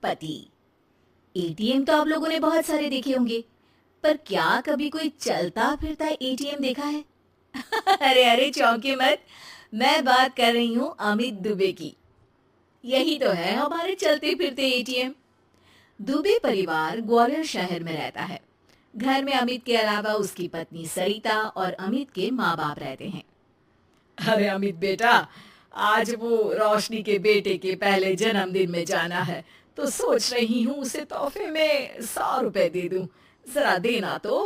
पति। एटीएम तो आप लोगों ने बहुत सारे देखे होंगे, पर क्या कभी कोई चलता फिरता एटीएम देखा है? अरे अरे चौंके मत, मैं बात कर रही हूँ अमित दुबे की। यही तो है हमारे चलते फिरते एटीएम। दुबे परिवार ग्वालियर शहर में रहता है। घर में अमित के अलावा उसकी पत्नी सरिता और अमित के माँ बाप रहते हैं। अरे अमित बेटा, आज वो रोशनी के बेटे के पहले जन्मदिन में जाना है, तो सोच रही हूँ उसे तोहफे में 100 रुपए दे दूँ। जरा देना तो।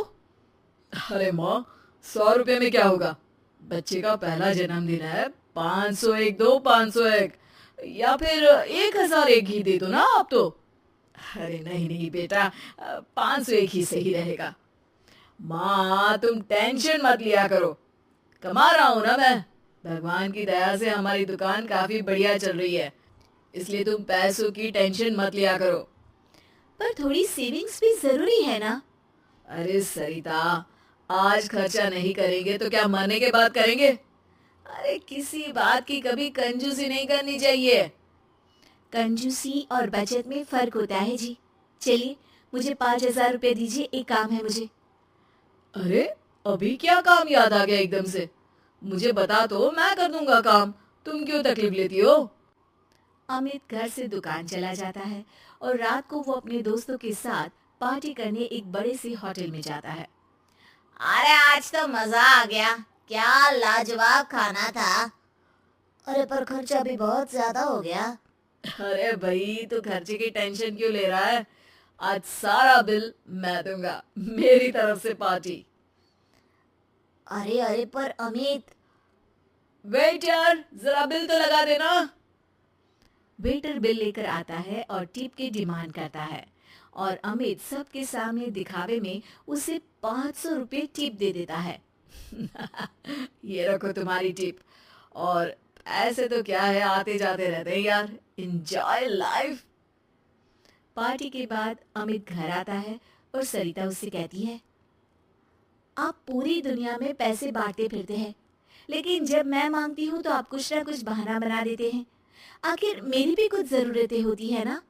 अरे माँ, 100 रुपए में क्या होगा? बच्चे का पहला जन्मदिन है। 501 दो, 501, या फिर 1001 ही दे दो ना आप तो। अरे नहीं नहीं बेटा, 501 ही सही रहेगा। माँ तुम टेंशन मत लिया करो, कमा रहा हूँ ना मैं। भगवान की दया से हमारी दुकान काफी बढ़िया चल रही है, इसलिए तुम पैसों की टेंशन मत लिया करो। पर थोड़ी सेविंग्स भी जरूरी है ना। अरे सरिता, आज खर्चा नहीं करेंगे तो क्या मरने के बाद करेंगे? अरे किसी बात की कभी कंजूसी नहीं करनी चाहिए। कंजूसी और बचत में फर्क होता है जी। चलिए, मुझे 5,000 रुपये दीजिए, एक काम है मुझे। अरे अभी क्या काम याद आ गया एकदम से? मुझे बता तो मैं कर दूंगा काम, तुम क्यों तकलीफ लेती हो? अमित घर से दुकान चला जाता है और रात को वो अपने दोस्तों के साथ पार्टी करने एक बड़े से होटल में जाता है। अरे आज तो मजा आ गया, क्या लाजवाब खाना था। अरे पर खर्चा भी बहुत ज्यादा हो गया। अरे भाई, तू खर्चे की टेंशन क्यों ले रहा है? आज सारा बिल मैं दूंगा, मेरी तरफ से पार्टी। अरे अरे पर अमित। वेटर, जरा बिल तो लगा देना। वेटर बिल लेकर आता है और टिप की डिमांड करता है और अमित सबके सामने दिखावे में उसे 500 रुपये टिप दे देता है। ये रखो तुम्हारी टिप। और ऐसे तो क्या है, आते जाते रहते हैं यार, एंजॉय लाइफ। पार्टी के बाद अमित घर आता है और सरिता उससे कहती है, आप पूरी दुनिया में पैसे बांटते फिरते हैं, लेकिन जब मैं मांगती हूँ तो आप कुछ ना कुछ बहाना बना देते हैं। आखिर मेरी भी कुछ जरूरतें होती है ना।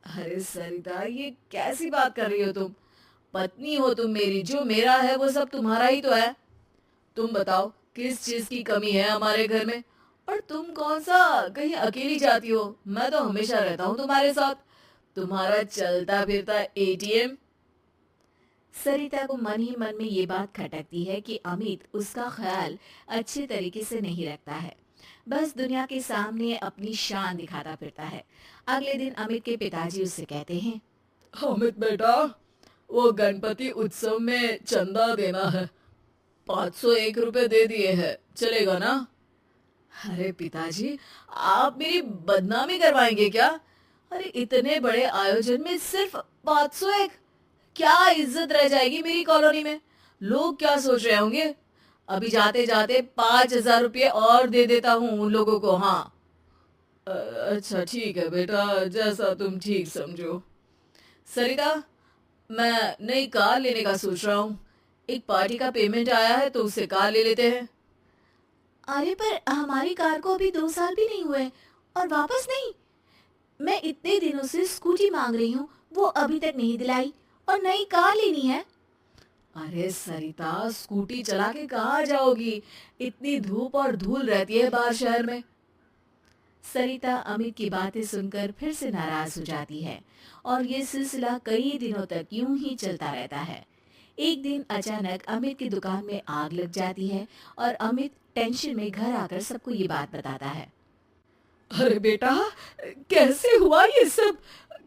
अरे सरिता, ये कैसी बात कर रही हो तुम? पत्नी हो तुम मेरी, जो मेरा है वो सब तुम्हारा ही तो है। तुम बताओ किस चीज की कमी है हमारे घर में? और तुम कौन सा कहीं अकेली जाती हो? मैं तो हमेशा रहता हूँ तुम्हारे साथ। तुम्हारा चलता फिरता एटीएम। सरिता को मन ही मन में ये बात खटकती है कि अमित उसका ख्याल अच्छे तरीके से नहीं रखता है, बस दुनिया के सामने अपनी शान दिखाता फिरता है। अगले दिन अमित के पिताजी उससे कहते हैं, अमित बेटा, वो गणपति उत्सव में चंदा देना है। 501 रुपए दे दिए हैं, चलेगा ना? अरे पिताजी, आप मेरी बदनामी करवाएंगे क्या? अरे इतने बड़े आयोजन में सिर्फ 501? क्या इज्जत रह जाएगी मेरी कॉलोनी में? लोग क्या सोच रहे होंगे? अभी जाते जाते 5,000 रुपये और दे देता हूँ उन लोगों को। हाँ अच्छा ठीक है बेटा, जैसा तुम ठीक समझो। सरिता, मैं नई कार लेने का सोच रहा हूँ। एक पार्टी का पेमेंट आया है तो उससे कार ले लेते हैं। अरे पर हमारी कार को अभी 2 साल भी नहीं हुए और वापस नहीं। मैं इतने दिनों से स्कूटी मांग रही हूँ, वो अभी तक नहीं दिलाई, और नई कार लेनी है। अरे सरिता, स्कूटी चला के कहाँ जाओगी? इतनी धूप और धूल रहती है बाहर शहर में। सरिता अमित की बातें सुनकर फिर से नाराज हो जाती है और ये सिलसिला कई दिनों तक यूं ही चलता रहता है। एक दिन अचानक अमित की दुकान में आग लग जाती है और अमित टेंशन में घर आकर सबको ये बात बताता है। अरे बेटा, कैसे हुआ ये सब?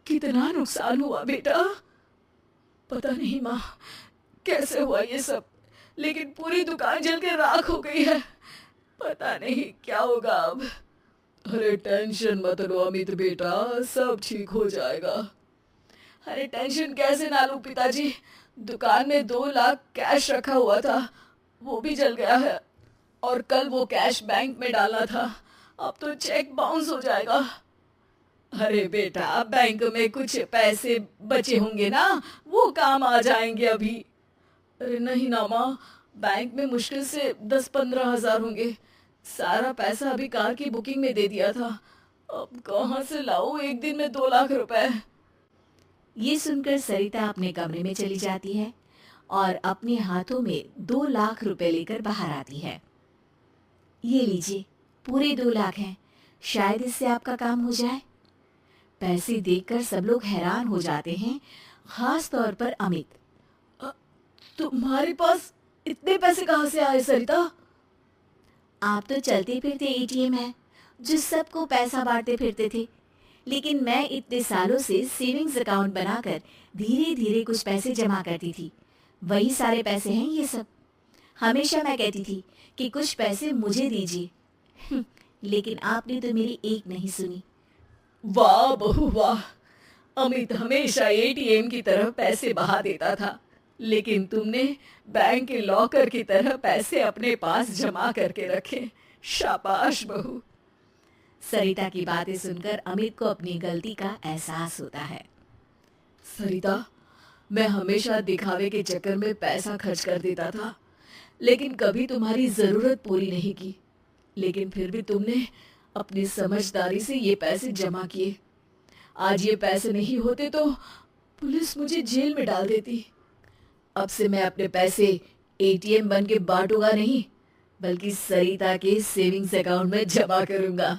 कितना नुकसान हुआ बेटा? पता नहीं माँ, कैसे हुआ ये सब, लेकिन पूरी दुकान जल के राख हो गई है। पता नहीं क्या होगा अब। अरे टेंशन मत लो अमित बेटा, सब ठीक हो जाएगा। अरे टेंशन कैसे ना लूं पिताजी, दुकान में 2 लाख कैश रखा हुआ था, वो भी जल गया है। और कल वो कैश बैंक में डालना था, अब तो चेक बाउंस हो जाएगा। अरे बेटा, बैंक में कुछ पैसे बचे होंगे ना, वो काम आ जाएंगे अभी। अरे नहीं ना माँ, बैंक में मुश्किल से 10-15 हजार होंगे। सारा पैसा अभी कार की बुकिंग में दे दिया था, अब कहाँ से लाऊं एक दिन में 2 लाख रुपए? ये सुनकर सरिता अपने कमरे में चली जाती है और अपने हाथों में 2 लाख रुपए लेकर बाहर आती है। ये लीजिए, पूरे 2 लाख हैं, शायद इससे आपका काम हो जाए। पैसे देखकर सब लोग हैरान हो जाते हैं, खास तौर पर अमित। तुम्हारे पास इतने पैसे कहाँ से आए सरिता? आप तो चलते फिरते एटीएम है जो सबको पैसा बांटते फिरते थे, लेकिन मैं इतने सालों से सेविंग्स अकाउंट बनाकर धीरे धीरे कुछ पैसे जमा करती थी। वही सारे पैसे हैं ये सब। हमेशा मैं कहती थी कि कुछ पैसे मुझे दीजिए, लेकिन आपने तो मेरी एक नहीं सुनी। वाह बहू वाह, अमित हमेशा एटीएम की तरह पैसे बहा देता था, लेकिन तुमने बैंक के लॉकर की तरह पैसे अपने पास जमा करके रखे। शाबाश बहू। सरिता की बातें सुनकर अमित को अपनी गलती का एहसास होता है। सरिता, मैं हमेशा दिखावे के चक्कर में पैसा खर्च कर देता था, लेकिन कभी तुम्हारी जरूरत पूरी नहीं की। लेकिन फिर भी तुमने अपनी समझदारी से ये पैसे जमा किए। आज ये पैसे नहीं होते तो पुलिस मुझे जेल में डाल देती। अब से मैं अपने पैसे एटीएम बन के बांटूंगा नहीं, बल्कि सरिता के सेविंग्स अकाउंट में जमा करूंगा।